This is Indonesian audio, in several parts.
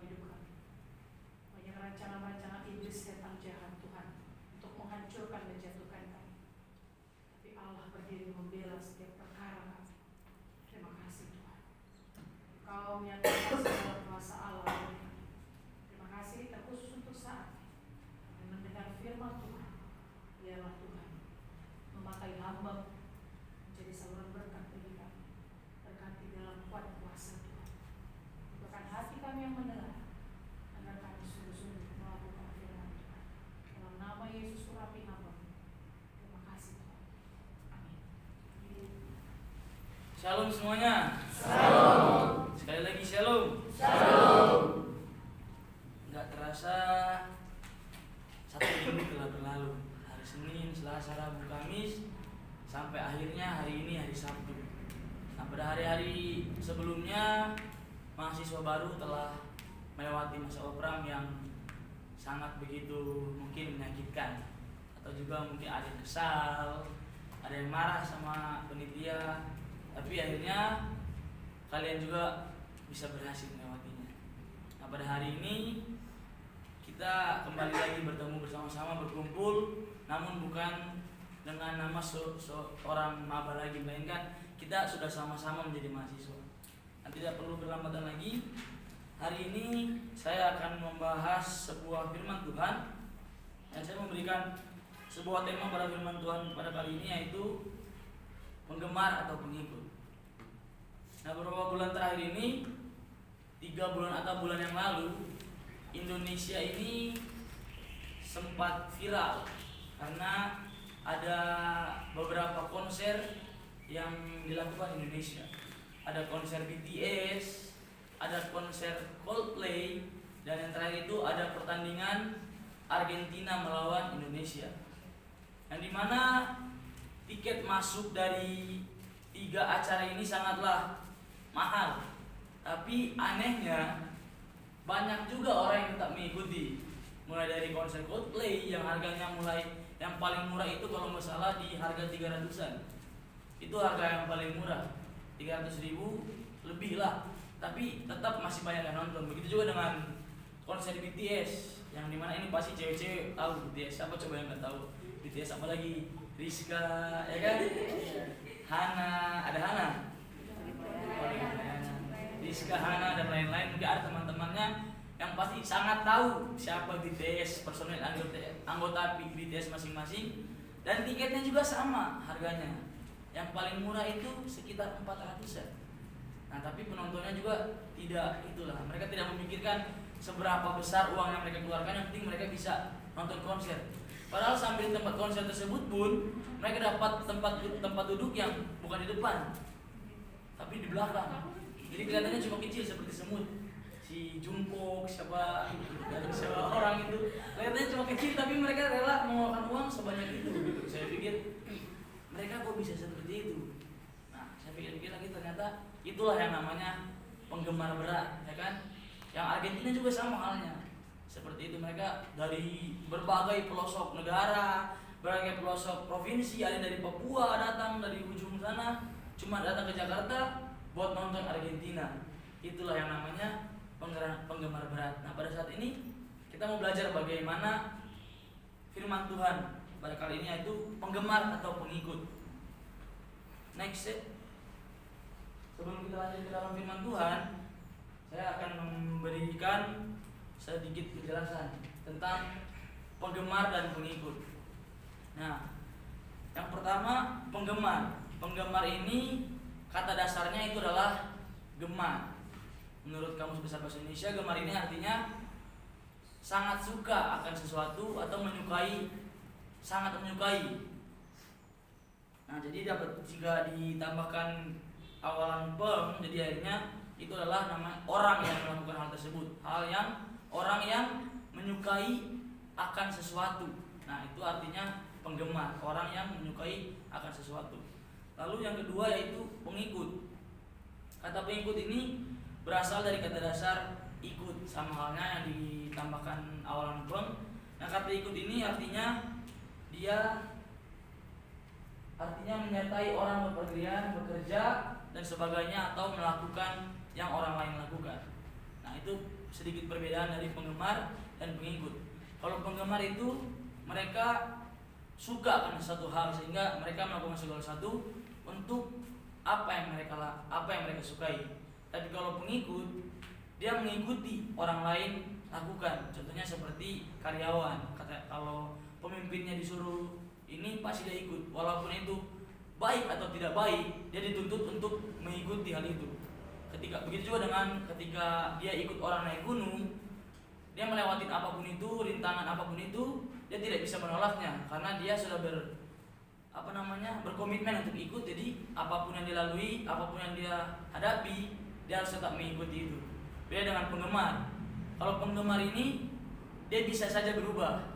hidup kami. Banyak rencana-rencana iblis setan jahat Tuhan untuk menghancurkan dan jatuhkan kami. Tapi Allah berdiri membela setiap perkara kami. Terima kasih Tuhan. Kau menyatakan segala kuasa Allah bagi kami. Terima kasih terkhusus untuk saat kami mendengar firman Tuhan. Biarlah Tuhan memakai hamba menjadi saluran berkat bagi kami. Berkati dalam kuat kuasa Tuhan. Bukan hati kami yang mendengar, agar kami sungguh-sungguh melakukan firman Tuhan. Dalam nama Yesus urapi hamba. Terima kasih Tuhan. Amin. Shalom semuanya. Shalom. Sekali lagi shalom. Shalom. Nggak terasa satu minggu telah berlalu. Hari Senin, Selasa, Rabu, Kamis, sampai akhirnya hari ini hari Sabtu. Nah, pada hari-hari sebelumnya mahasiswa baru telah melewati masa opram yang sangat begitu mungkin menyakitkan, atau juga mungkin ada yang kesal, ada yang marah sama penitia, tapi akhirnya kalian juga bisa berhasil melewatinya. Nah, pada hari ini kita kembali lagi bertemu bersama-sama, berkumpul, namun bukan dengan nama seorang maba lagi, melainkan kita sudah sama-sama menjadi mahasiswa. Nah, tidak perlu berlama-lama lagi. Hari ini saya akan membahas sebuah firman Tuhan, dan saya memberikan sebuah tema pada firman Tuhan pada kali ini, yaitu penggemar atau pengikut. Nah, beberapa bulan terakhir ini, 3 bulan atau bulan yang lalu, Indonesia ini sempat viral karena ada beberapa konser yang dilakukan di Indonesia. Ada konser BTS, ada konser Coldplay, dan yang terakhir itu ada pertandingan Argentina melawan Indonesia. Yang dimana tiket masuk dari 3 acara ini sangatlah mahal. Tapi anehnya banyak juga orang yang tetap mengikuti. Mulai dari konser Coldplay yang harganya yang paling murah itu kalau nggak salah di harga 300-an. Itu harga yang paling murah, 300.000 lebih lah. Tapi tetap masih banyak yang nonton. Begitu juga dengan konser BTS, yang dimana ini pasti cewek-cewek tahu BTS. Siapa coba yang nggak tahu BTS? Apalagi Rizka, ya kan? Hana, ada Hana, Rizka, Hana, dan lain-lain. Mungkin ada teman-temannya yang pasti sangat tahu siapa BTS, personil anggota BTS masing-masing. Dan tiketnya juga sama harganya. Yang paling murah itu sekitar 400-an. Nah, tapi penontonnya juga tidak itulah. Mereka tidak memikirkan seberapa besar uang yang mereka keluarkan, yang penting mereka bisa nonton konser. Padahal sambil tempat konser tersebut pun mereka dapat tempat duduk yang bukan di depan, tapi di belakang. Jadi kelihatannya cuma kecil seperti semut. Si Jungkook, siapa orang itu kelihatannya cuma kecil, tapi mereka rela mengeluarkan uang sebanyak itu. Saya pikir mereka kok bisa seperti itu. Nah, saya pikir-pikir lagi, ternyata itulah yang namanya penggemar berat, ya kan? Yang Argentina juga sama halnya. Seperti itu, mereka dari berbagai pelosok negara, berbagai pelosok provinsi, ada dari Papua datang dari ujung sana, cuma datang ke Jakarta buat nonton Argentina. Itulah yang namanya penggemar berat. Nah, pada saat ini kita mau belajar bagaimana firman Tuhan pada kali ini, yaitu penggemar atau pengikut. Next set. Sebelum kita lanjut ke dalam firman Tuhan, saya akan memberikan sedikit penjelasan tentang penggemar dan pengikut. Nah, yang pertama penggemar. Penggemar ini kata dasarnya itu adalah gemar. Menurut Kamus Besar Bahasa Indonesia, gemar ini artinya sangat suka akan sesuatu atau menyukai, sangat menyukai. Nah, jadi dapat jika ditambahkan awalan peng, jadi akhirnya itu adalah nama orang yang melakukan hal tersebut. Orang yang menyukai akan sesuatu. Nah, itu artinya penggemar, orang yang menyukai akan sesuatu. Lalu yang kedua yaitu pengikut. Kata pengikut ini berasal dari kata dasar ikut, sama halnya yang ditambahkan awalan peng. Nah, kata ikut ini artinya menyertai orang bepergian, bekerja dan sebagainya, atau melakukan yang orang lain lakukan. Nah, itu sedikit perbedaan dari penggemar dan pengikut. Kalau penggemar itu mereka suka akan satu hal sehingga mereka melakukan segala sesuatu untuk apa yang mereka sukai. Tapi kalau pengikut, dia mengikuti orang lain lakukan. Contohnya seperti karyawan, kalau pemimpinnya disuruh ini pasti dia ikut, walaupun itu baik atau tidak baik, dia dituntut untuk mengikuti hal itu. Begitu juga dengan ketika dia ikut orang naik gunung, dia melewati apapun itu, rintangan apapun itu, dia tidak bisa menolaknya karena dia sudah berkomitmen untuk ikut. Jadi apapun yang dilalui, apapun yang dia hadapi, dia harus tetap mengikuti itu. Beda dengan penggemar. Kalau penggemar ini dia bisa saja berubah.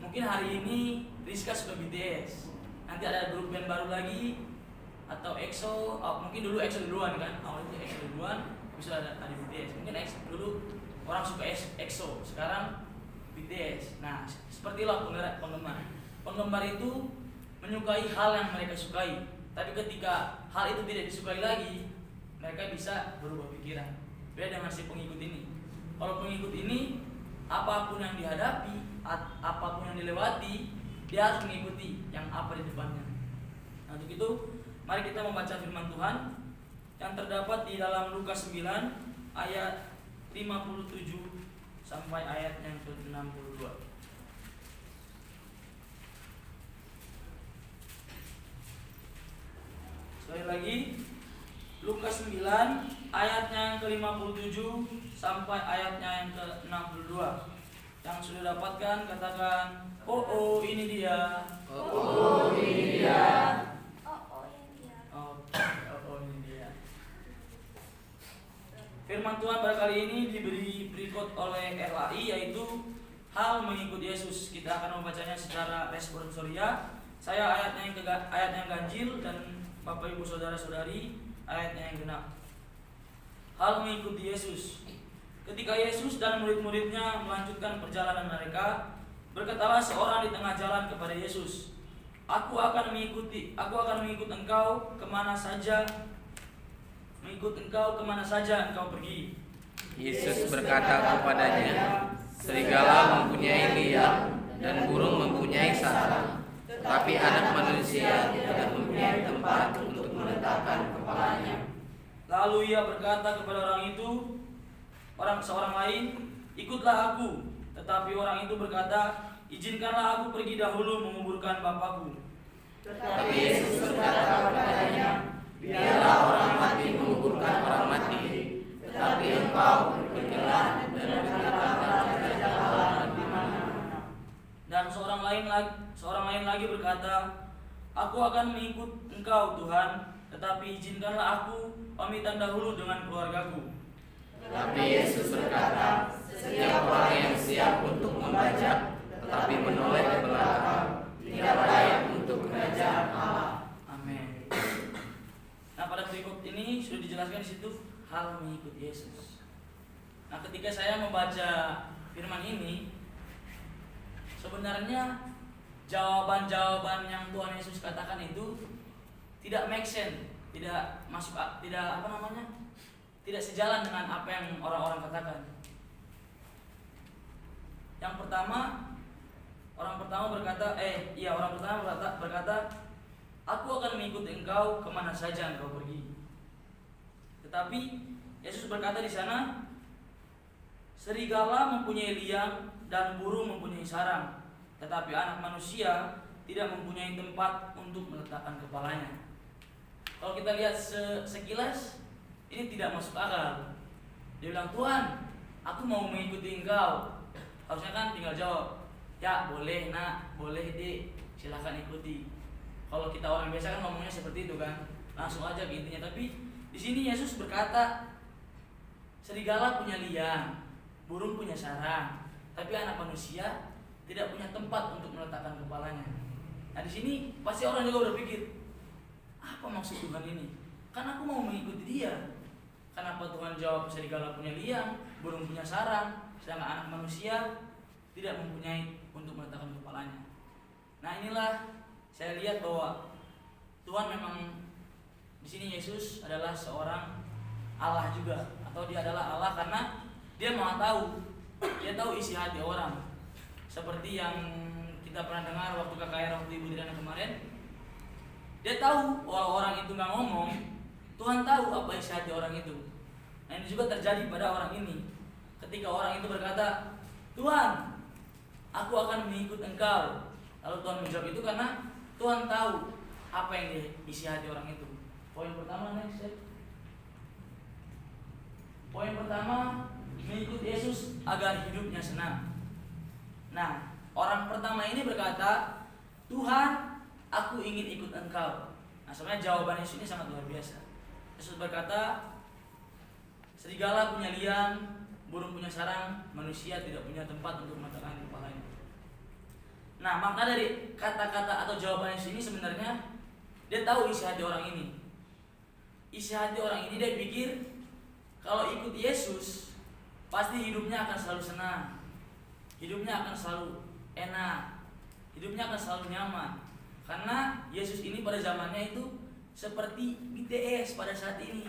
Mungkin hari ini Rizka suka BTS, nanti ada grup band baru lagi atau EXO. Mungkin dulu EXO duluan kan, awalnya EXO duluan, bisa ada BTS. Mungkin EXO dulu orang suka EXO, sekarang BTS. Nah, seperti itulah penggemar. Penggemar itu menyukai hal yang mereka sukai, tapi ketika hal itu tidak disukai lagi, mereka bisa berubah pikiran. Beda dengan si pengikut ini. Kalau pengikut ini, apapun yang dihadapi, apapun yang dilewati, dia harus mengikuti yang apa di depannya. Nah, untuk itu, mari kita membaca firman Tuhan yang terdapat di dalam Lukas 9 ayat 57 sampai ayat yang ke-62. Sekali lagi, Lukas 9 ayatnya yang ke-57 sampai ayatnya yang ke-62. Yang sudah dapatkan katakan, oh ini dia. Oh ini dia. Oh ini dia. Firman Tuhan pada kali ini diberi berikut oleh RLAI, yaitu hal mengikut Yesus. Kita akan membacanya secara responsoria. Saya ayatnya yang ganjil dan Bapak Ibu Saudara-saudari ayatnya yang genap. Hal mengikuti Yesus. Ketika Yesus dan murid-muridnya melanjutkan perjalanan mereka, berkatalah seorang di tengah jalan kepada Yesus, Aku akan mengikut engkau kemana saja engkau pergi. Yesus berkata kepadanya, serigala mempunyai liang dan burung mempunyai sarang, tetapi Anak Manusia tidak mempunyai tempat untuk meletakkan kepalanya. Lalu ia berkata kepada seorang lain, ikutlah aku. Tetapi orang itu berkata, izinkanlah aku pergi dahulu menguburkan Bapakku. Tetapi Yesus berkata kepadanya, biarlah orang mati menguburkan orang mati, tetapi engkau pergilah dan berkatalah kepada Allah di mana-mana. Dan seorang lain lagi berkata, aku akan mengikut engkau Tuhan, tetapi izinkanlah aku pamitan dahulu dengan keluargaku. Tetapi Yesus berkata, setiap orang yang siap untuk membajak tetapi menoleh ke belakang tidak layak untuk kerajaan Allah. Amin. Nah, pada berikut ini sudah dijelaskan di situ hal mengikut Yesus. Nah, ketika saya membaca firman ini, sebenarnya jawaban-jawaban yang Tuhan Yesus katakan itu tidak make sense, tidak sejalan dengan apa yang orang-orang katakan. Yang pertama, orang pertama berkata, aku akan mengikuti engkau kemana saja engkau pergi. Tetapi Yesus berkata di sana, serigala mempunyai liang dan burung mempunyai sarang, tetapi Anak Manusia tidak mempunyai tempat untuk meletakkan kepalanya. Kalau kita lihat sekilas, ini tidak masuk akal. Dia bilang, Tuhan, aku mau mengikuti engkau. Harusnya kan tinggal jawab, ya boleh nak, boleh dek, silahkan ikuti. Kalau kita orang biasa kan ngomongnya seperti itu kan, langsung aja ke intinya. Tapi di sini Yesus berkata, serigala punya liang, burung punya sarang, tapi Anak Manusia tidak punya tempat untuk meletakkan kepalanya. Nah, di sini pasti orang juga berpikir, apa maksud Tuhan ini? Kan aku mau mengikuti dia. Kenapa Tuhan jawab serigala punya liang, burung punya sarang, sedangkan Anak Manusia tidak mempunyai untuk meletakkan kepalanya? Nah, inilah saya lihat bahwa Tuhan memang di sini Yesus adalah seorang Allah juga, atau dia adalah Allah karena Dia mau tahu, dia tahu isi hati orang. Seperti yang kita pernah dengar waktu KKR waktu Ibu Triana kemarin. Dia tahu walau orang itu nggak ngomong, Tuhan tahu apa isi hati orang itu. Nah, ini juga terjadi pada orang ini. Ketika orang itu berkata, Tuhan, aku akan mengikut Engkau. Lalu Tuhan menjawab itu karena Tuhan tahu apa yang diisi hati orang itu. Poin pertama, next step. Poin pertama, mengikut Yesus agar hidupnya senang. Nah, orang pertama ini berkata, Tuhan, aku ingin ikut Engkau. Nah, sebenarnya jawaban Yesus ini sangat luar biasa. Yesus berkata, serigala punya liang, burung punya sarang, manusia tidak punya tempat untuk meletakkan kepalanya. Nah, makna dari kata-kata atau jawaban Yesus ini sebenarnya dia tahu isi hati orang ini. Isi hati orang ini dia pikir kalau ikut Yesus pasti hidupnya akan selalu senang, hidupnya akan selalu enak, hidupnya akan selalu nyaman. Karena Yesus ini pada zamannya itu seperti BTS pada saat ini.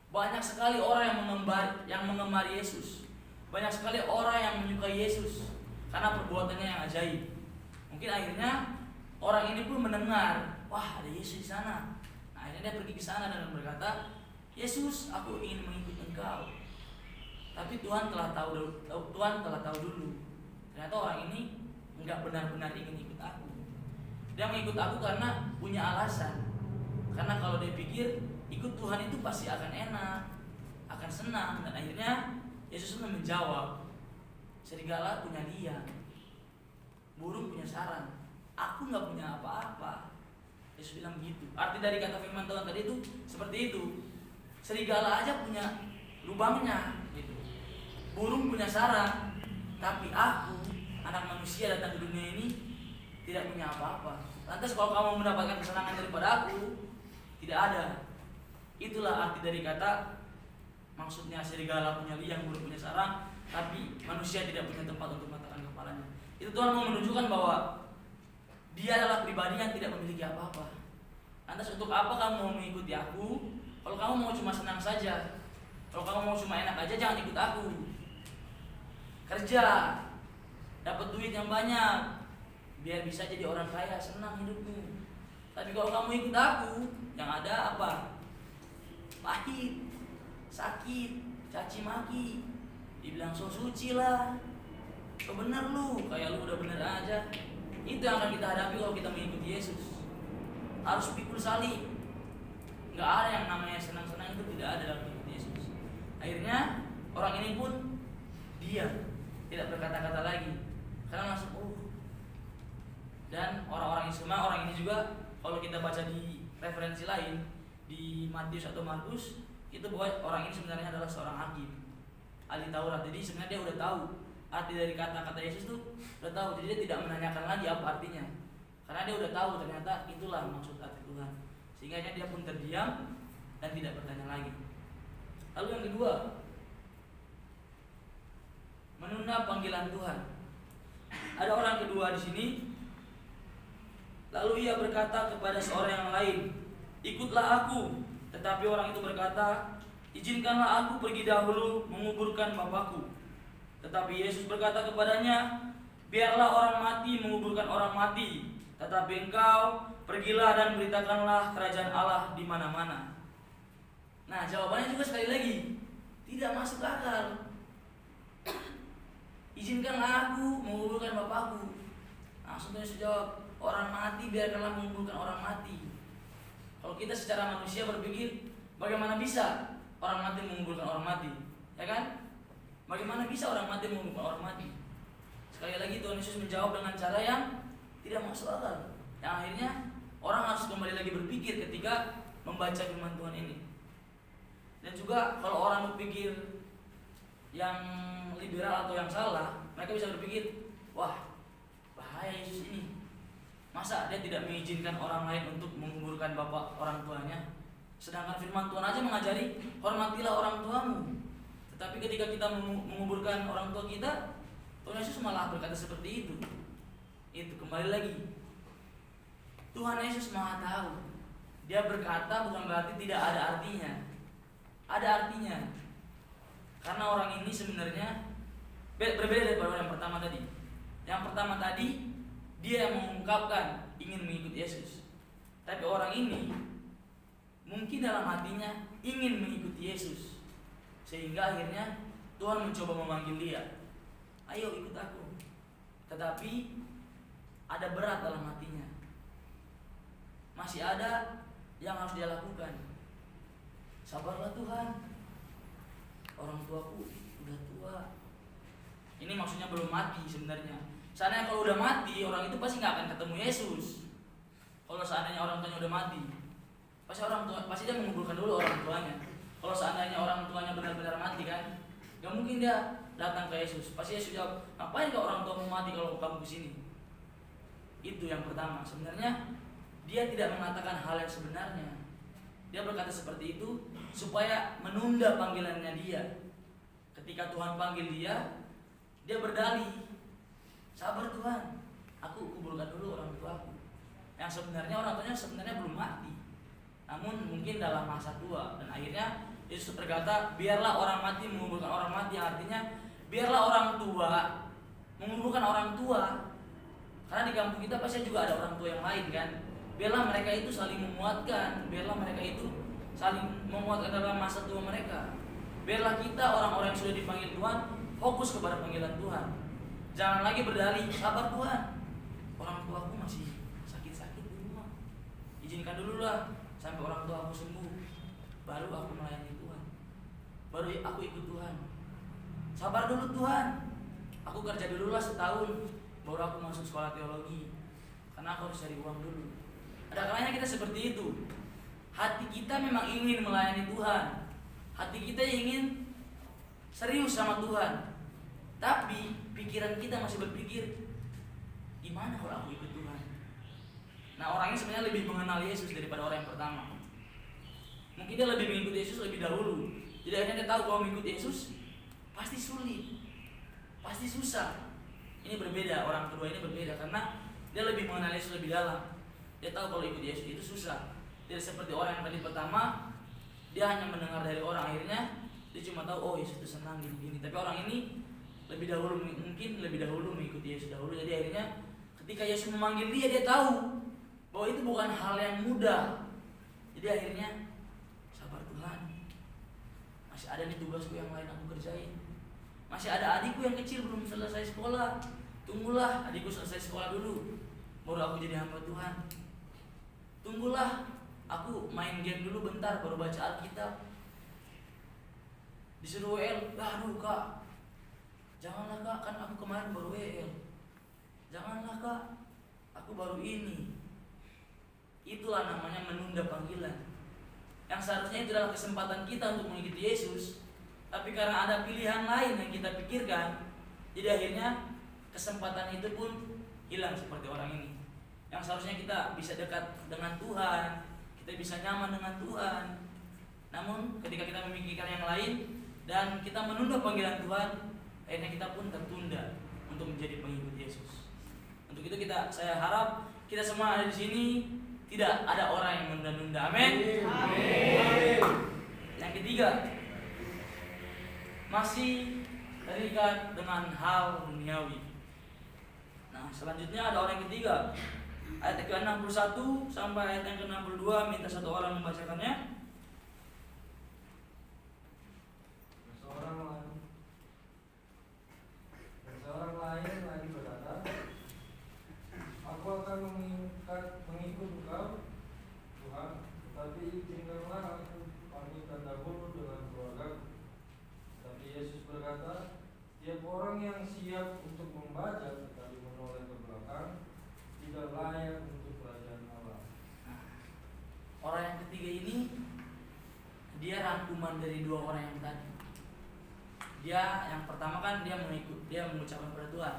Banyak sekali orang yang mengemari Yesus. Banyak sekali orang yang menyukai Yesus karena perbuatannya yang ajaib. Mungkin akhirnya orang ini pun mendengar, wah ada Yesus di sana. Nah, akhirnya dia pergi ke sana dan berkata, Yesus, aku ingin mengikut Engkau. Tapi Tuhan telah tahu dulu. Ternyata orang ini enggak benar-benar ingin ikut aku. Dia mengikut aku karena punya alasan. Karena kalau dia pikir ikut Tuhan itu pasti akan enak, akan senang. Dan akhirnya Yesus pun menjawab, serigala punya liang, burung punya sarang, aku nggak punya apa-apa. Yesus bilang begitu. Arti dari kata firman Tuhan tadi itu seperti itu. Serigala aja punya lubangnya, gitu. Burung punya sarang, tapi aku, anak manusia datang ke dunia ini tidak punya apa-apa. Lantas kalau kamu mendapatkan kesenangan daripada aku, tidak ada. Itulah arti dari kata, maksudnya serigala punya liang, burung punya sarang, tapi manusia tidak punya tempat untuk meletakkan kepalanya. Itu Tuhan mau menunjukkan bahwa dia adalah pribadi yang tidak memiliki apa-apa. Lantas untuk apa kamu mau mengikuti aku? Kalau kamu mau cuma senang saja, kalau kamu mau cuma enak aja, jangan ikut aku. Kerja, dapat duit yang banyak, biar bisa jadi orang kaya, senang hidupmu. Tapi kalau kamu ikut aku, yang ada apa? Pahit, sakit, caci maki, dibilang so suci lah, so bener lu, kayak lu udah bener aja. Itu yang akan kita hadapi kalau kita mengikuti Yesus. Harus pikul salib. Gak ada yang namanya senang-senang, itu tidak ada dalam mengikuti Yesus. Akhirnya orang ini pun diam, tidak berkata-kata lagi, karena langsung Dan orang-orang ini juga kalau kita baca di referensi lain di Matius atau Markus, itu bahwa orang ini sebenarnya adalah seorang hakim, ahli Taurat. Jadi sebenarnya dia udah tahu arti dari kata-kata Yesus tuh, udah tahu. Jadi dia tidak menanyakan lagi apa artinya, karena dia udah tahu ternyata itulah maksud arti Tuhan. Sehingga dia pun terdiam dan tidak bertanya lagi. Lalu yang kedua, menunda panggilan Tuhan. Ada orang kedua di sini. Lalu ia berkata kepada seorang yang lain, ikutlah aku. Tetapi orang itu berkata, izinkanlah aku pergi dahulu menguburkan bapakku. Tetapi Yesus berkata kepadanya, biarlah orang mati menguburkan orang mati, tetapi engkau pergilah dan beritakanlah kerajaan Allah di mana-mana. Nah, jawabannya juga sekali lagi tidak masuk akal. Izinkanlah aku menguburkan bapakku. Langsung Yesus jawab, orang mati biarkanlah menguburkan orang mati. Kalau kita secara manusia berpikir, bagaimana bisa orang mati menguburkan orang mati? Ya kan? Bagaimana bisa orang mati menguburkan orang mati? Sekali lagi Tuhan Yesus menjawab dengan cara yang tidak masuk akal. Yang akhirnya orang harus kembali lagi berpikir ketika membaca firman Tuhan ini. Dan juga kalau orang berpikir yang liberal atau yang salah, mereka bisa berpikir, wah bahaya Yesus ini. Masa dia tidak mengizinkan orang lain untuk menguburkan bapak orang tuanya? Sedangkan firman Tuhan aja mengajari, hormatilah orang tuamu. Tetapi ketika kita menguburkan orang tua kita, Tuhan Yesus malah berkata seperti itu. Itu kembali lagi, Tuhan Yesus Maha tahu. Dia berkata bukan berarti tidak ada artinya. Ada artinya. Karena orang ini sebenarnya berbeda daripada orang yang pertama tadi. Yang pertama tadi dia yang mengungkapkan ingin mengikuti Yesus. Tapi orang ini mungkin dalam hatinya ingin mengikuti Yesus, sehingga akhirnya Tuhan mencoba memanggil dia, ayo ikut aku. Tetapi ada berat dalam hatinya, masih ada yang harus dia lakukan. Sabarlah Tuhan, orang tuaku udah tua. Ini maksudnya belum mati sebenarnya. Seandainya kalau udah mati, orang itu pasti nggak akan ketemu Yesus. Kalau seandainya orang tuanya udah mati, pasti dia mengumpulkan dulu orang tuanya. Kalau seandainya orang tuanya benar-benar mati kan, gak mungkin dia datang ke Yesus. Pasti Yesus jawab, ngapain kau orang tuamu mati kalau kamu kesini? Itu yang pertama. Sebenarnya dia tidak mengatakan hal yang sebenarnya. Dia berkata seperti itu supaya menunda panggilannya dia. Ketika Tuhan panggil dia berdalih, sabar Tuhan, aku kuburkan dulu orang tuaku. Yang sebenarnya orang tuanya sebenarnya belum mati, namun mungkin dalam masa tua. Dan akhirnya Yesus berkata, biarlah orang mati menguburkan orang mati. Yang artinya biarlah orang tua menguburkan orang tua. Karena di kampung kita pasti juga ada orang tua yang lain kan. Biarlah mereka itu saling memuatkan, biarlah mereka itu saling memuatkan dalam masa tua mereka. Biarlah kita orang-orang yang sudah dipanggil Tuhan fokus kepada panggilan Tuhan. Jangan lagi berdalih, sabar Tuhan, orang tuaku masih sakit-sakit di rumah, izinkan dulu lah sampai orang tua aku sembuh, baru aku melayani Tuhan, baru aku ikut Tuhan. Sabar dulu Tuhan, aku kerja dulu lah setahun, baru aku masuk sekolah teologi, karena aku harus cari uang dulu. Ada kalanya kita seperti itu. Hati kita memang ingin melayani Tuhan, hati kita ingin serius sama Tuhan, tapi pikiran kita masih berpikir, gimana kalau aku ikut Tuhan? Nah, orang ini sebenarnya lebih mengenal Yesus daripada orang yang pertama. Mungkin dia lebih mengikuti Yesus lebih dahulu. Jadi akhirnya dia tahu kalau mengikuti Yesus pasti sulit, pasti susah. Ini berbeda, orang kedua ini berbeda karena dia lebih mengenal Yesus lebih dalam. Dia tahu kalau ikut Yesus itu susah. Dia seperti orang yang tadi pertama, dia hanya mendengar dari orang, akhirnya dia cuma tahu oh Yesus itu senang gini-gini. Tapi orang ini mungkin lebih dahulu mengikuti Yesus dahulu. Jadi akhirnya ketika Yesus memanggil dia tahu bahwa itu bukan hal yang mudah. Jadi akhirnya sabar Tuhan, masih ada nih tugasku yang lain aku kerjain. Masih ada adikku yang kecil belum selesai sekolah, tunggulah adikku selesai sekolah dulu, baru aku jadi hamba Tuhan. Tunggulah aku main game dulu bentar, baru baca Alkitab. Disuruh WL, aduh Kak, janganlah Kak, kan aku kemarin baru WL. Janganlah Kak, aku baru ini. Itulah namanya menunda panggilan. Yang seharusnya itu adalah kesempatan kita untuk mengikuti Yesus, tapi karena ada pilihan lain yang kita pikirkan, jadi akhirnya kesempatan itu pun hilang seperti orang ini. Yang seharusnya kita bisa dekat dengan Tuhan, kita bisa nyaman dengan Tuhan. Namun ketika kita memikirkan yang lain dan kita menunda panggilan Tuhan, akhirnya kita pun tertunda untuk menjadi pengikut Yesus. Untuk itu saya harap kita semua ada di sini tidak ada orang yang menunda-nunda. Amin. Amin. Yang ketiga, masih terikat dengan hal duniawi. Nah, selanjutnya ada orang yang ketiga. Ayat ke-61 sampai ayat yang ke-62, minta satu orang membacakannya. Seorang lain lagi berkata, aku akan mengikut engkau, Tuhan, tetapi izinkanlah aku pamitan dahulu dengan keluargaku. Tapi Yesus berkata, setiap orang yang siap untuk membaca tetapi menoleh ke belakang tidak layak untuk kerajaan Allah. Orang yang ketiga ini dia rangkuman dari dua orang yang tadi. Dia yang pertama kan dia mengucapkan kepada Tuhan,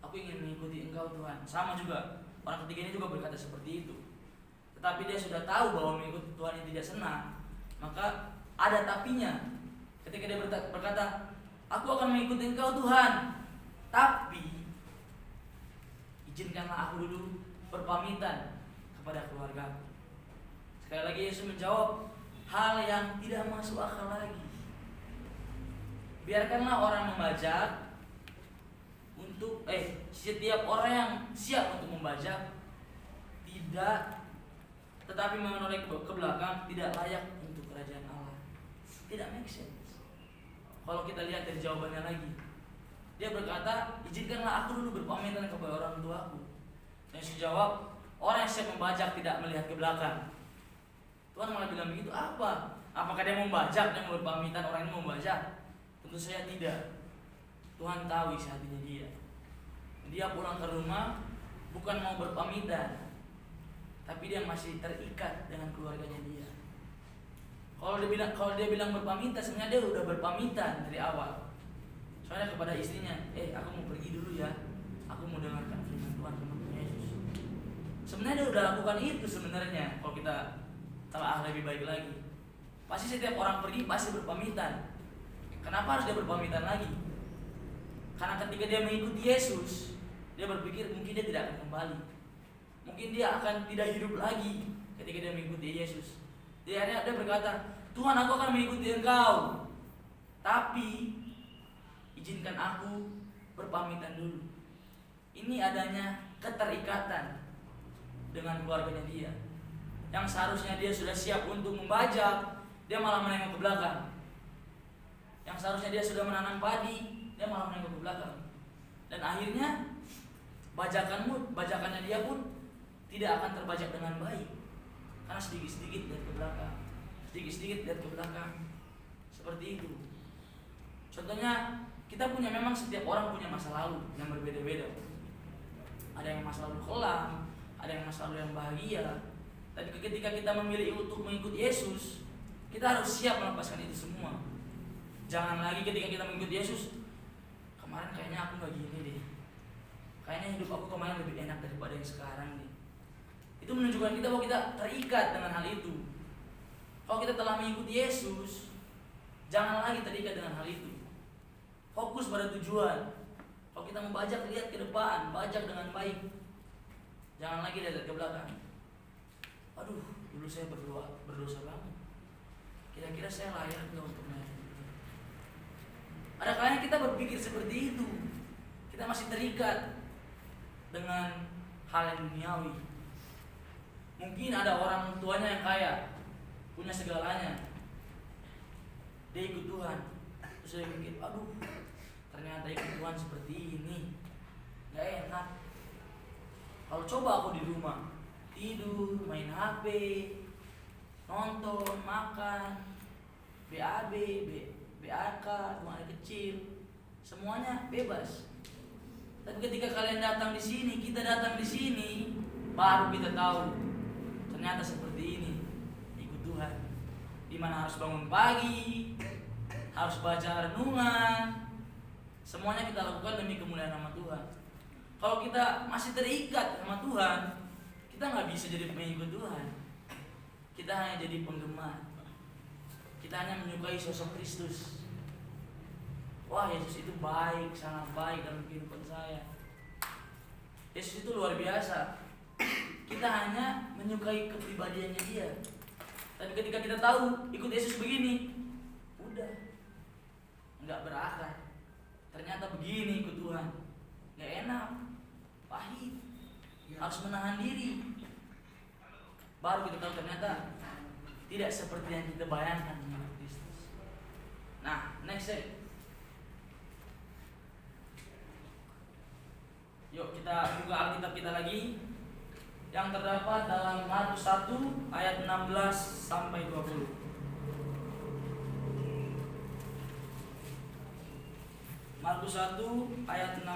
aku ingin mengikuti Engkau Tuhan. Sama juga orang ketiga ini juga berkata seperti itu. Tetapi dia sudah tahu bahwa mengikuti Tuhan ini tidak senang, maka ada tapinya. Ketika dia berkata, aku akan mengikuti Engkau Tuhan, tapi izinkanlah aku dulu berpamitan kepada keluarga. Sekali lagi Yesus menjawab hal yang tidak masuk akal lagi. biarkanlah orang membajak setiap orang yang siap untuk membajak tetapi menoleh ke belakang tidak layak untuk kerajaan Allah. Tidak make sense. Kalau kita lihat dari jawabannya lagi, dia berkata, izinkanlah aku dulu berpamitan kepada orang tuaku. Dan Yesus jawab, orang yang siap membajak tidak melihat ke belakang. Tuhan malah bilang begitu, apa? Apakah dia membajak, dia mau berpamitan, orang ini membajak? Tentu saya tidak. Tuhan tahu isi hatinya dia. Dia pulang ke rumah bukan mau berpamitan, tapi dia masih terikat dengan keluarganya dia. Kalau dia bilang berpamitan, sebenarnya dia udah berpamitan dari awal. Soalnya kepada istrinya, aku mau pergi dulu ya, aku mau dengarkan firman Tuhan sama Yesus. Sebenarnya dia udah lakukan itu sebenarnya. Kalau kita telah lebih baik lagi, pasti setiap orang pergi pasti berpamitan. Kenapa harus dia berpamitan lagi? Karena ketika dia mengikuti Yesus, dia berpikir mungkin dia tidak akan kembali, mungkin dia akan tidak hidup lagi ketika dia mengikuti Yesus. Dia akhirnya dia berkata, Tuhan, aku akan mengikuti Engkau, tapi izinkan aku berpamitan dulu. Ini adanya keterikatan dengan keluarganya dia. Yang seharusnya dia sudah siap untuk membajak, dia malah menengok ke belakang. Yang seharusnya dia sudah menanam padi, dia malah menengok ke belakang. Dan akhirnya bajakannya dia pun tidak akan terbajak dengan baik, karena sedikit-sedikit lihat ke belakang, sedikit-sedikit lihat ke belakang. Seperti itu. Contohnya, kita punya, memang setiap orang punya masa lalu yang berbeda-beda. Ada yang masa lalu kelam, ada yang masa lalu yang bahagia. Tapi ketika kita memilih untuk mengikuti Yesus, kita harus siap melepaskan itu semua. Jangan lagi ketika kita mengikuti Yesus, kemarin kayaknya aku gak gini deh, kayaknya hidup aku kemarin lebih enak daripada yang sekarang nih. Itu menunjukkan kita bahwa kita terikat dengan hal itu. Kalau kita telah mengikuti Yesus, jangan lagi terikat dengan hal itu. Fokus pada tujuan. Kalau kita membajak, lihat ke depan, bajak dengan baik. Jangan lagi lihat ke belakang. Aduh, dulu saya berdosa banget. Kira-kira saya layak nggak untuk naik? Ada kalanya kita berpikir seperti itu. Kita masih terikat dengan hal yang duniawi. Mungkin ada orang tuanya yang kaya, punya segalanya, dia ikut Tuhan. Terus dia mikir, aduh, ternyata ikut Tuhan seperti ini, gak enak. Kalau coba aku di rumah, tidur, main HP, nonton, makan, BAB, BAK, buang air kecil, semuanya bebas. Tapi ketika kalian datang di sini, kita datang di sini, baru kita tahu ternyata seperti ini ikut Tuhan. Dimana harus bangun pagi, harus baca renungan, semuanya kita lakukan demi kemuliaan nama Tuhan. Kalau kita masih terikat sama Tuhan, kita nggak bisa jadi pengikut Tuhan. Kita hanya jadi penggemar. Kita hanya menyukai sosok Kristus. Wah, Yesus itu baik, sangat baik dalam kehidupan saya. Yesus itu luar biasa. Kita hanya menyukai kepribadiannya dia. Tapi ketika kita tahu ikut Yesus begini, udah nggak berakar. Ternyata begini ikut Tuhan, nggak enak, pahit, harus menahan diri. Baru kita tahu ternyata tidak seperti yang kita bayangkan menurut Kristus. Nah, next step. Yuk kita buka Alkitab kita lagi yang terdapat dalam Markus 1 ayat 16 sampai 20. Markus 1 ayat 16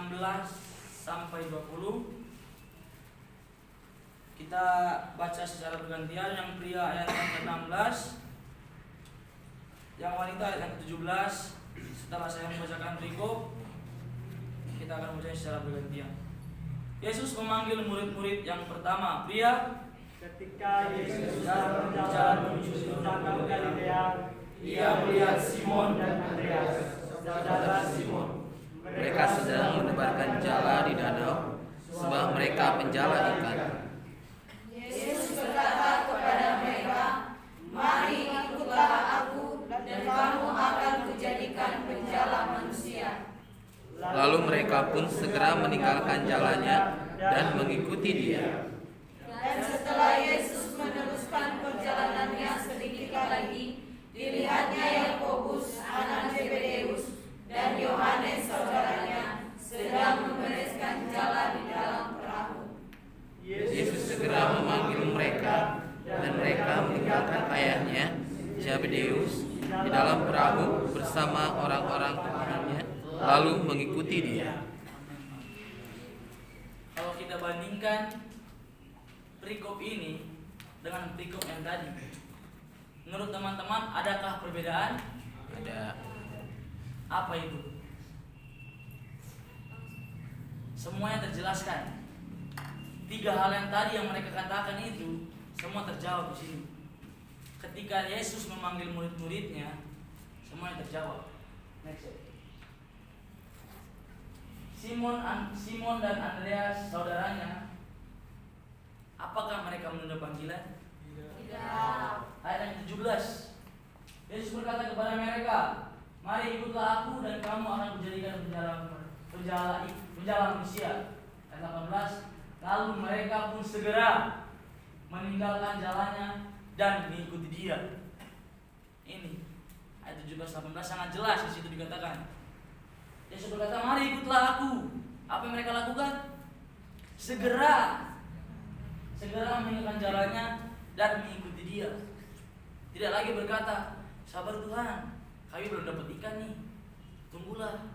sampai 20. Kita baca secara bergantian. Yang pria ayat yang ke-16, yang wanita ayat yang ke-17. Setelah saya membacakan perikop, kita akan membaca secara bergantian. Yesus memanggil murid-murid yang pertama, pria. Ketika Yesus sedang berjalan menuju danau Galilea, Ia melihat Simon dan Andreas, saudara Simon. Mereka sedang menebarkan jala di danau, sebab mereka penjala ikan. Yesus berkata kepada mereka, "Mari ikutlah aku, dan kamu akan kujadikan penjala Lalu mereka pun segera meninggalkan jalannya dan mengikuti dia. Dan setelah Yesus meneruskan perjalanannya sedikit lagi, dilihatnya Yakobus anak Zebedeus dan Yohanes saudaranya sedang membereskan jalan di dalam perahu. Yesus segera memanggil mereka, dan mereka meninggalkan ayahnya Zebedeus di dalam perahu bersama orang-orang tuannya, lalu mengikuti dia. Kalau kita bandingkan perikop ini dengan perikop yang tadi, menurut teman-teman adakah perbedaan? Ada. Apa itu? Semuanya terjelaskan. 3 hal yang tadi yang mereka katakan itu semua terjawab di sini. Ketika Yesus memanggil murid-muridnya, semuanya terjawab. Next. Simon dan Andreas saudaranya, apakah mereka menunda panggilan? Tidak. Ayat yang 17. Yesus berkata kepada mereka, "Mari ikutlah aku dan kamu akan kujadikan penjala manusia." Ayat 18. Lalu mereka pun segera meninggalkan jalannya dan mengikuti dia. Ini ayat 17-18 sangat jelas di situ dikatakan. Yesus berkata, "Mari ikutlah aku." Apa yang mereka lakukan? Segera meninggalkan jalannya dan mengikuti dia. Tidak lagi berkata, "Sabar Tuhan, kami belum dapat ikan nih. Tunggulah,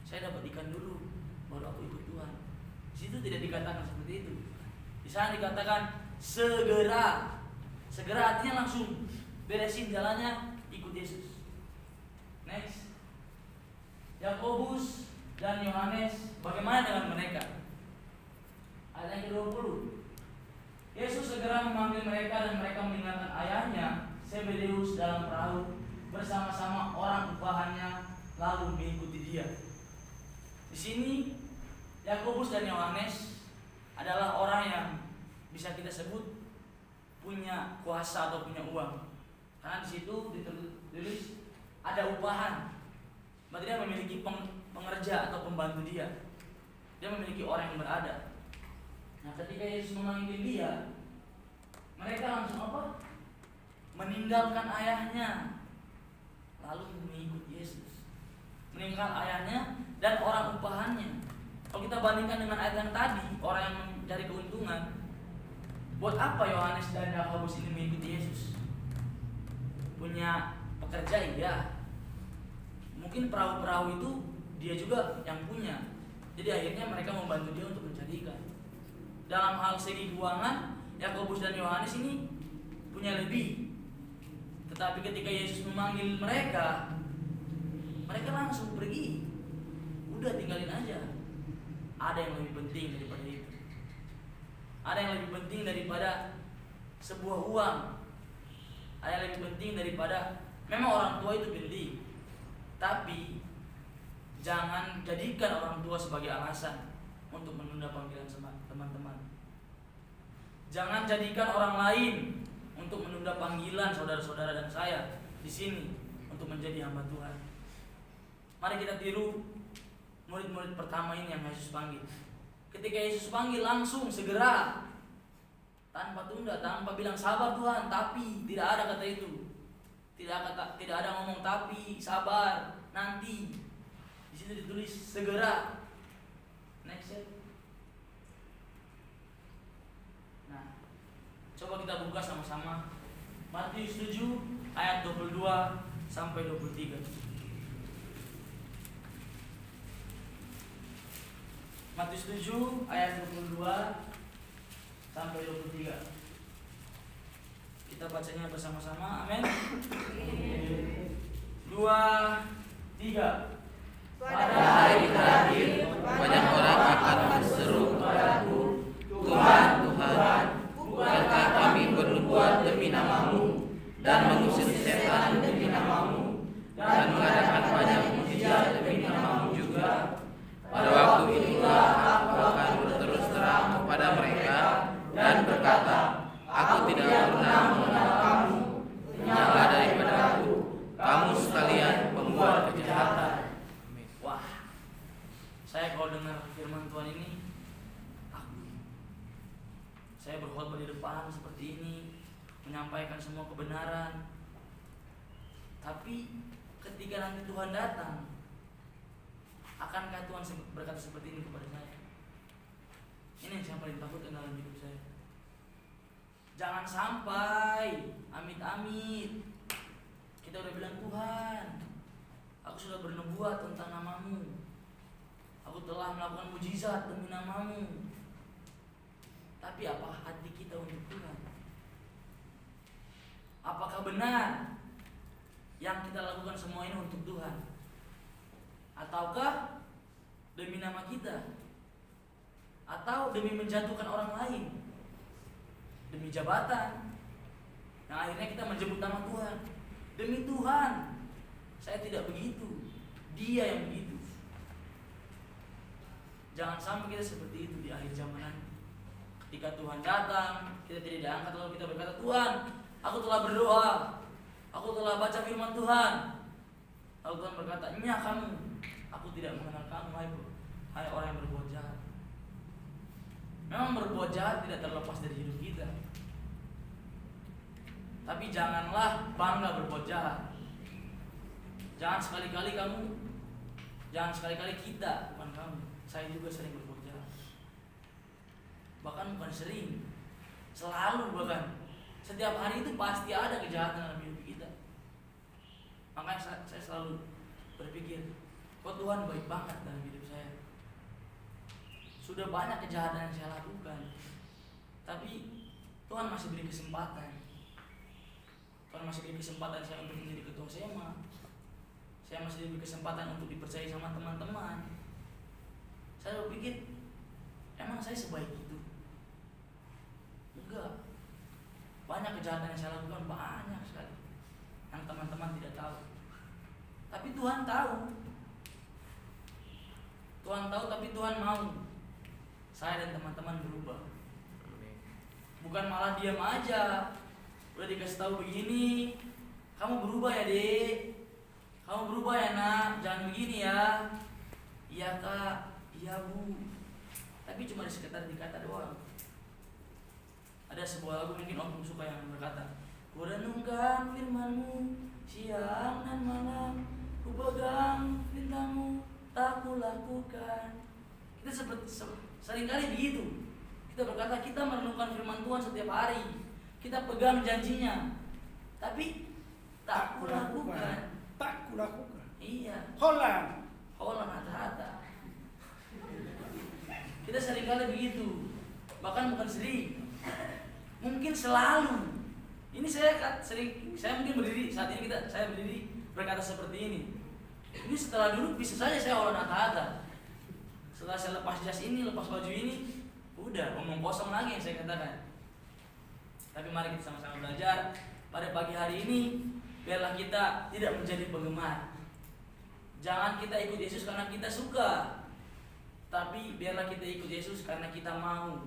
saya dapat ikan dulu, baru aku ikut Tuhan." Di situ tidak dikatakan seperti itu. Di sana dikatakan segera. Segera artinya langsung beresin jalannya, ikut Yesus. Next. Yakobus dan Yohanes, bagaimana dengan mereka? Ayat yang ke-20. Yesus segera memanggil mereka dan mereka meninggalkan ayahnya Zebedeus dalam perahu bersama-sama orang upahannya, lalu mengikuti dia. Di sini Yakobus dan Yohanes adalah orang yang bisa kita sebut punya kuasa atau punya uang, karena di situ ditulis ada upahan. Berarti dia memiliki pengerja atau pembantu dia. Dia memiliki orang yang berada. Nah, ketika Yesus memanggil dia, mereka langsung apa? Meninggalkan ayahnya, lalu mengikut Yesus. Meninggalkan ayahnya dan orang upahannya. Kalau kita bandingkan dengan ayat yang tadi, orang yang mencari keuntungan, buat apa Yohanes dan Yakobus ini mengikuti Yesus? Punya pekerja, iya. Mungkin perahu-perahu itu dia juga yang punya. Jadi akhirnya mereka membantu dia untuk mencari ikan. Dalam hal segi keuangan, Yakobus dan Yohanes ini punya lebih. Tetapi ketika Yesus memanggil mereka, mereka langsung pergi. Udah tinggalin aja. Ada yang lebih penting daripada itu. Ada yang lebih penting daripada sebuah uang. Ada yang lebih penting daripada, memang orang tua itu penting, tapi jangan jadikan orang tua sebagai alasan untuk menunda panggilan teman-teman. Jangan jadikan orang lain untuk menunda panggilan saudara-saudara dan saya di sini untuk menjadi hamba Tuhan. Mari kita tiru murid-murid pertama ini yang Yesus panggil. Ketika Yesus panggil langsung segera, tanpa tunda, tanpa bilang sabar Tuhan, tapi tidak ada kata itu. Tidak ada ngomong tapi, sabar, nanti. Di situ ditulis segera. Next ya. Nah, coba kita buka sama-sama Matius 7 ayat 22 sampai 23. Matius 7 ayat 22 sampai 23. Kita bacanya bersama-sama. Amin. 2, 3. Pada hari terakhir Banyak orang akan berseru kepadaku, Tuhan, Tuhan, bukankah kami bernubuat demi nama-Mu dan mengusir setan demi nama-Mu dan mengadakan banyak mukjizat demi nama-Mu juga? Pada waktu itulah aku akan berterus terang kepada mereka dan berkata, aku tidak pernah mengenal kamu. Nyala daripadaku, kamu sekalian pembuat kejahatan. Wah, firman Tuhan ini, saya berkhotbah di depan seperti ini, menyampaikan semua kebenaran. Tapi ketika nanti Tuhan datang, akankah Tuhan berkata seperti ini kepada saya? Ini yang saya paling takutkan dalam hidup saya. Jangan sampai amit-amit kita udah bilang, Tuhan, aku sudah bernubuat tentang namamu, aku telah melakukan mujizat demi namamu, tapi apakah hati kita untuk Tuhan? Apakah benar yang kita lakukan semua ini untuk Tuhan? Ataukah demi nama kita? Atau demi menjatuhkan orang lain? Demi jabatan yang akhirnya kita menjemput nama Tuhan? Demi Tuhan, saya tidak begitu, Dia yang begitu. Jangan sampai kita seperti itu di akhir zaman nanti. Ketika Tuhan datang, kita tidak diangkat lalu kita berkata, Tuhan, aku telah berdoa, aku telah baca firman Tuhan. Lalu Tuhan berkata, "Nya kamu, aku tidak mengenal kamu, hai orang yang berbuat jahat." Memang berbuat jahat tidak terlepas dari hidup kita. Tapi janganlah bangga berbuat jahat. Jangan sekali-kali kita, bukan kamu, saya juga sering berbuat jahat. Bahkan bukan sering, selalu, bahkan setiap hari itu pasti ada kejahatan dalam hidup kita. Makanya saya selalu berpikir, kok Tuhan baik banget dalam hidup saya. Sudah banyak kejahatan yang saya lakukan, tapi Tuhan masih beri kesempatan. Tuhan masih beri kesempatan saya untuk menjadi ketua SEMA. Saya masih diberi kesempatan untuk dipercaya sama teman-teman. Saya berpikir, emang saya sebaik itu? Enggak. Banyak kejahatan yang saya lakukan, banyak sekali, yang teman-teman tidak tahu. Tapi Tuhan tahu. Tuhan tahu, tapi Tuhan mau saya dan teman-teman berubah. Bukan malah diam aja. Udah dikasih tahu begini, kamu berubah ya dek, kamu berubah ya nak, jangan begini ya. Iya kak, iya bu. Tapi cuma sekitar dikata doang. Ada sebuah lagu mungkin om suka yang berkata, ku renungkan firman-Mu siang dan malam, ku pegang perintah-Mu tak ku lakukan. Kita seringkali begitu. Kita berkata kita merenungkan firman Tuhan setiap hari, kita pegang janjinya, tapi tak ku lakukan. Tak kulakukan. Iya. Holland hata-hata. Kita seringkali begitu. Bahkan bukan sering, mungkin selalu. Ini saya mungkin berdiri saat ini saya berdiri berkata seperti ini. Ini setelah dulu bisa saja saya orang hata-hata. Setelah saya lepas jas ini, lepas baju ini, udah omong kosong lagi yang saya katakan. Tapi mari kita sama-sama belajar pada pagi hari ini. Biarlah kita tidak menjadi penggemar. Jangan kita ikut Yesus karena kita suka, tapi biarlah kita ikut Yesus karena kita mau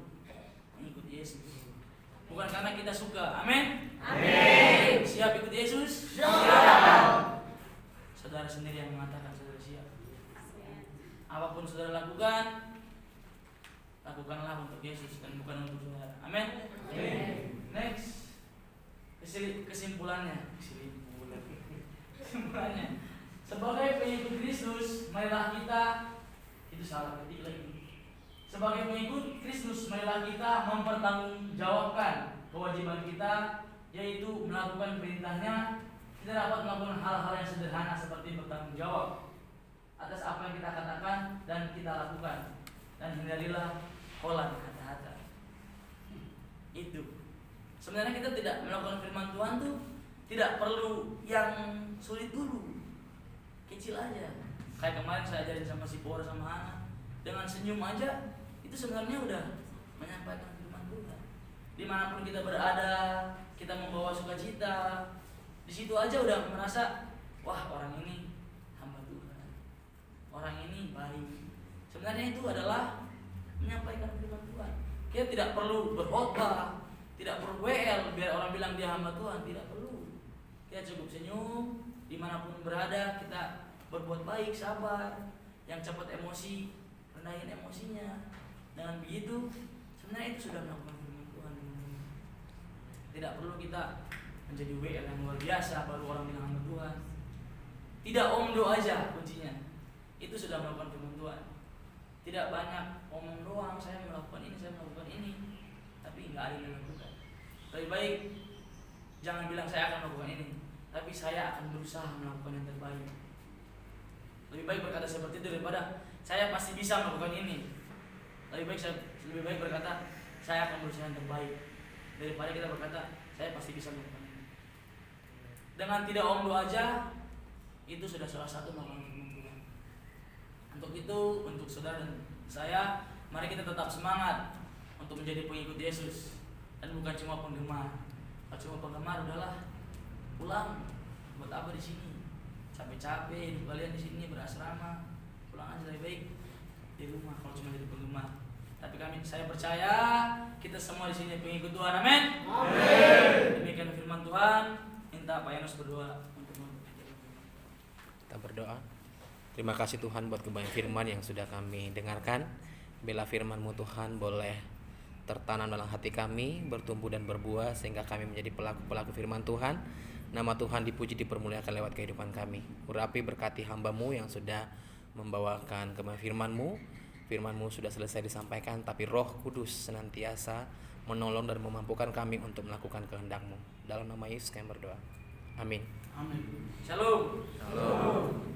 mengikuti Yesus, bukan karena kita suka. Amin. Amin. Siap ikut Yesus? Siap. Saudara sendiri yang mengatakan saudara siap. Apapun saudara lakukan, lakukanlah untuk Yesus dan bukan untuk saudara. Amin. Amin. Next, kesimpulannya. Sebagai pengikut Kristus, marilah kita, itu salah ketik lagi. Sebagai pengikut Kristus, marilah kita mempertanggungjawabkan kewajiban kita, yaitu melakukan perintahnya. Kita dapat melakukan hal-hal yang sederhana seperti bertanggung jawab atas apa yang kita katakan dan kita lakukan, dan hindarilah kolan hata-hata. Itu sebenarnya kita tidak melakukan firman Tuhan tuh tidak perlu yang sulit dulu, kecil aja. Kayak kemarin saya ajarin sama si Pora sama Hana, dengan senyum aja itu sebenarnya udah menyampaikan firman Tuhan. Dimanapun kita berada, kita membawa sukacita, di situ aja udah merasa, wah orang ini hamba Tuhan, orang ini baik. Sebenarnya itu adalah menyampaikan firman Tuhan. Kita tidak perlu berkhotbah, tidak perlu WL biar orang bilang dia hamba Tuhan, tidak perlu. Kita cukup senyum, dimanapun berada kita berbuat baik, sabar, yang cepat emosi, rendahin emosinya. Dengan begitu sebenarnya itu sudah melakukan firman Tuhan. Tidak perlu kita menjadi WL yang luar biasa baru orang bilang hamba Tuhan. Tidak omdo aja kuncinya. Itu sudah melakukan firman Tuhan. Tidak banyak omong doang, saya melakukan ini, saya melakukan ini, tapi nggak ada yang dilakukan. Lebih baik jangan bilang saya akan melakukan ini, tapi saya akan berusaha melakukan yang terbaik. Lebih baik berkata seperti itu daripada saya pasti bisa melakukan ini. Lebih baik berkata saya akan berusaha yang terbaik daripada kita berkata saya pasti bisa melakukan ini. Dengan tidak omdo aja itu sudah salah satu melakukan firman Tuhan. Untuk itu, untuk saudara dan saya, mari kita tetap semangat untuk menjadi pengikut Yesus dan bukan cuma penggemar. Kalau cuma penggemar udahlah pulang. Buat apa di sini? Capek-capek hidup kalian di sini berasrama. Pulang aja lebih baik di rumah kalau cuma jadi penggemar. Tapi saya percaya kita semua di sini pengikut Tuhan. Amin. Amin. Demikian firman Tuhan. Minta Pak Yanus berdoa untuk Kita berdoa. Terima kasih Tuhan buat kebanyakan firman yang sudah kami dengarkan. Bila firman-Mu Tuhan boleh tertanam dalam hati kami, bertumbuh dan berbuah sehingga kami menjadi pelaku-pelaku firman Tuhan. Nama Tuhan dipuji dipermuliakan lewat kehidupan kami. Urapi berkati hamba-Mu yang sudah membawakan kebenaran firman-Mu. Firman-Mu sudah selesai disampaikan, tapi Roh Kudus senantiasa menolong dan memampukan kami untuk melakukan kehendak-Mu. Dalam nama Yesus kami berdoa. Amin. Amin. Shalom. Shalom.